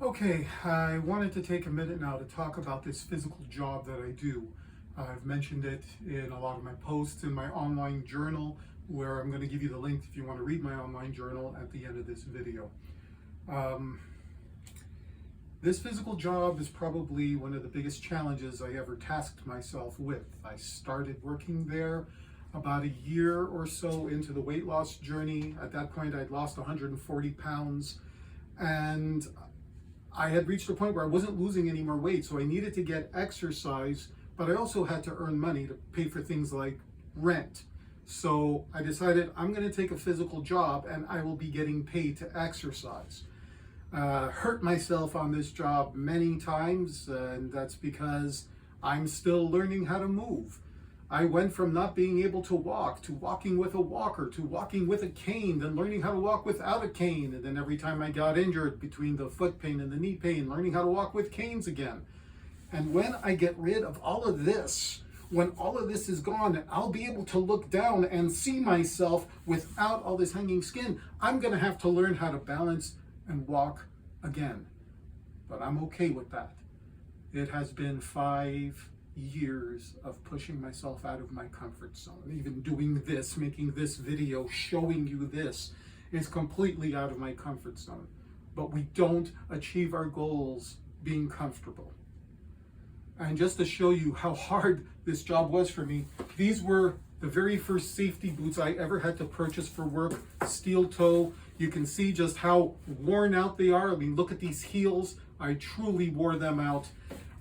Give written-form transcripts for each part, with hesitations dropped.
Okay, I wanted to take a minute now to talk about this physical job that I do. I've mentioned it in a lot of my posts in my online journal, where I'm going to give you the link if you want to read my online journal at the end of this video. Um, this physical job is probably one of the biggest challenges I ever tasked myself with. I started working there about a year or so into the weight loss journey. At that point, I'd lost 140 pounds, and I had reached a point where I wasn't losing any more weight, so I needed to get exercise, but I also had to earn money to pay for things like rent. So I decided I'm going to take a physical job and I will be getting paid to exercise. Hurt myself on this job many times, and that's because I'm still learning how to move. I went from not being able to walk to walking with a walker to walking with a cane, then learning how to walk without a cane. And then every time I got injured between the foot pain and the knee pain, learning how to walk with canes again. And when I get rid of all of this, when all of this is gone, I'll be able to look down and see myself without all this hanging skin. I'm going to have to learn how to balance and walk again. But I'm okay with that. It has been 5 years of pushing myself out of my comfort zone. Even doing this, making this video, showing you this is completely out of my comfort zone. But we don't achieve our goals being comfortable. And just to show you how hard this job was for me, these were the very first safety boots I ever had to purchase for work, steel toe. You can see just how worn out they are. I mean, look at these heels. I truly wore them out.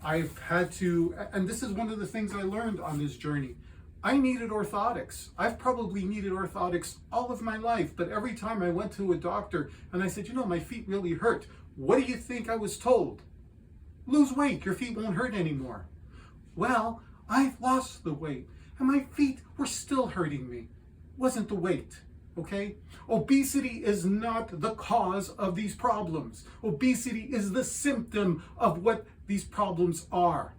I've had to, and this is one of the things I learned on this journey. I needed orthotics. I've probably needed orthotics all of my life, but every time I went to a doctor and I said, my feet really hurt. What do you think I was told? Lose weight, your feet won't hurt anymore. Well, I've lost the weight and my feet were still hurting me. It wasn't the weight. Okay? Obesity is not the cause of these problems. Obesity is the symptom of what these problems are.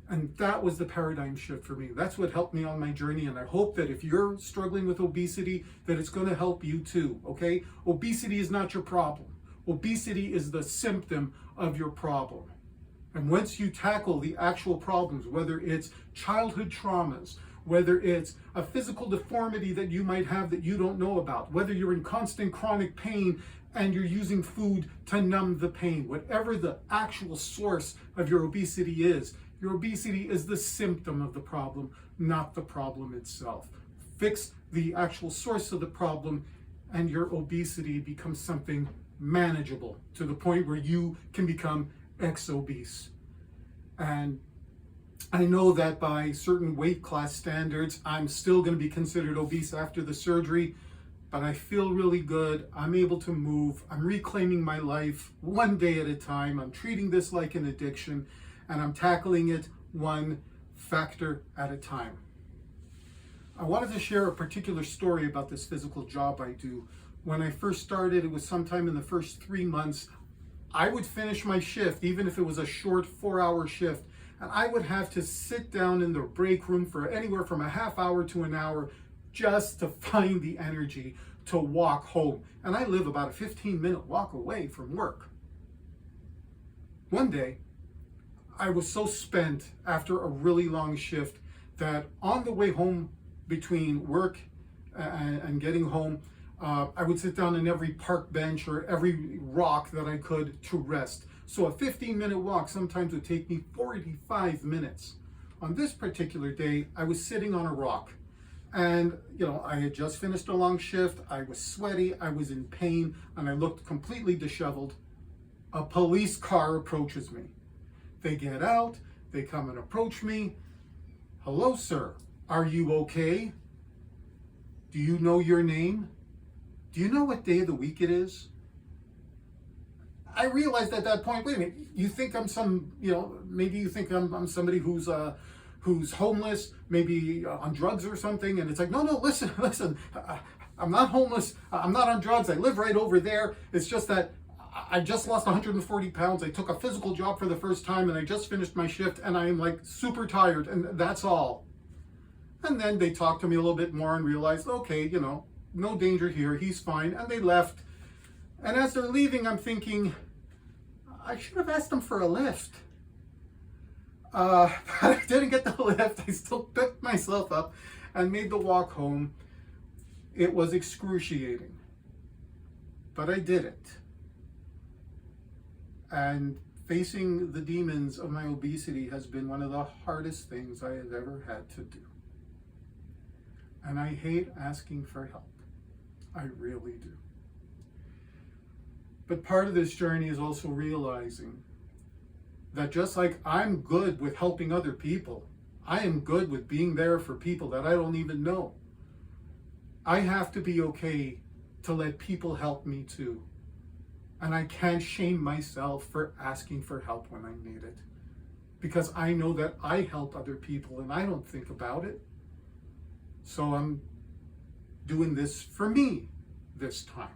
And that was the paradigm shift for me. That's what helped me on my journey. And I hope that if you're struggling with obesity, that it's going to help you too. Okay? Obesity is not your problem. Obesity is the symptom of your problem. And once you tackle the actual problems, whether it's childhood traumas, whether it's a physical deformity that you might have that you don't know about, whether you're in constant chronic pain and you're using food to numb the pain, whatever the actual source of your obesity is the symptom of the problem, not the problem itself. Fix the actual source of the problem and your obesity becomes something manageable to the point where you can become ex-obese. And I know that by certain weight class standards, I'm still going to be considered obese after the surgery, but I feel really good. I'm able to move. I'm reclaiming my life one day at a time. I'm treating this like an addiction, and I'm tackling it one factor at a time. I wanted to share a particular story about this physical job I do. When I first started, it was sometime in the first 3 months. I would finish my shift, even if it was a short 4-hour shift, and I would have to sit down in the break room for anywhere from a half hour to an hour just to find the energy to walk home. And I live about a 15-minute walk away from work. One day, I was so spent after a really long shift that on the way home between work and getting home, I would sit down in every park bench or every rock that I could to rest. So a 15-minute walk sometimes would take me 45 minutes. On this particular day, I was sitting on a rock. And, I had just finished a long shift. I was sweaty, I was in pain, and I looked completely disheveled. A police car approaches me. They get out, they come and approach me. Hello, sir. Are you okay? Do you know your name? Do you know what day of the week it is? I realized at that point, wait a minute, you think I'm maybe you think I'm somebody who's homeless, maybe on drugs or something. And it's like, no, listen, I'm not homeless. I'm not on drugs. I live right over there. It's just that I just lost 140 pounds. I took a physical job for the first time and I just finished my shift and I am like super tired and that's all. And then they talked to me a little bit more and realized, okay, no danger here. He's fine. And they left. And as they're leaving, I'm thinking, I should have asked him for a lift. But I didn't get the lift. I still picked myself up and made the walk home. It was excruciating, but I did it. And facing the demons of my obesity has been one of the hardest things I have ever had to do. And I hate asking for help. I really do. But part of this journey is also realizing that just like I'm good with helping other people, I am good with being there for people that I don't even know. I have to be okay to let people help me too. And I can't shame myself for asking for help when I need it, because I know that I help other people and I don't think about it. So I'm doing this for me this time.